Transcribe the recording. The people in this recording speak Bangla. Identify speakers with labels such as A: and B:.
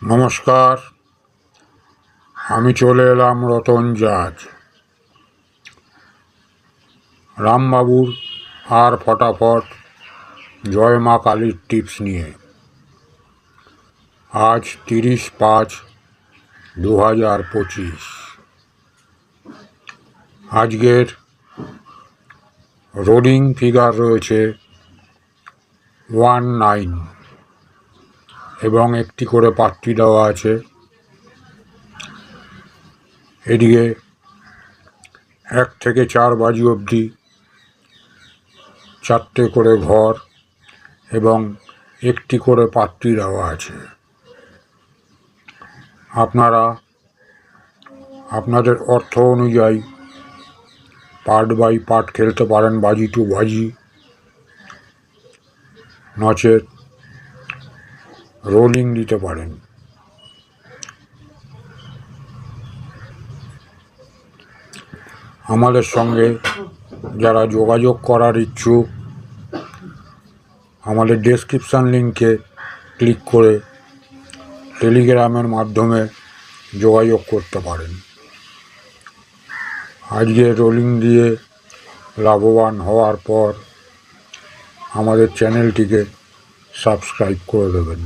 A: নমস্কার, আমি চলে এলাম রতন জাজ, রামবাবুর আর ফটাফট জয় মা কালীর টিপস নিয়ে। আজ 30/5/2025। আজকের রোলিং ফিগার রয়েছে 19 এবং একটি করে পাত্রী দেওয়া আছে। এদিকে 1 থেকে 4 বাজি অবধি 4টে করে ঘর এবং একটি করে পাত্রী দেওয়া আছে। আপনারা আপনাদের অর্থ অনুযায়ী পার্ট বাই পার্ট খেলতে পারেন, বাজি টু বাজি, নচেত রোলিং দিতে পারেন। আমাদের সঙ্গে যারা যোগাযোগ করার ইচ্ছুক, আমাদের ডেসক্রিপশান লিঙ্কে ক্লিক করে টেলিগ্রামের মাধ্যমে যোগাযোগ করতে পারেন। আজকে রোলিং দিয়ে লাভবান হওয়ার পর আমাদের চ্যানেলটিকে সাবস্ক্রাইব করে দেবেন।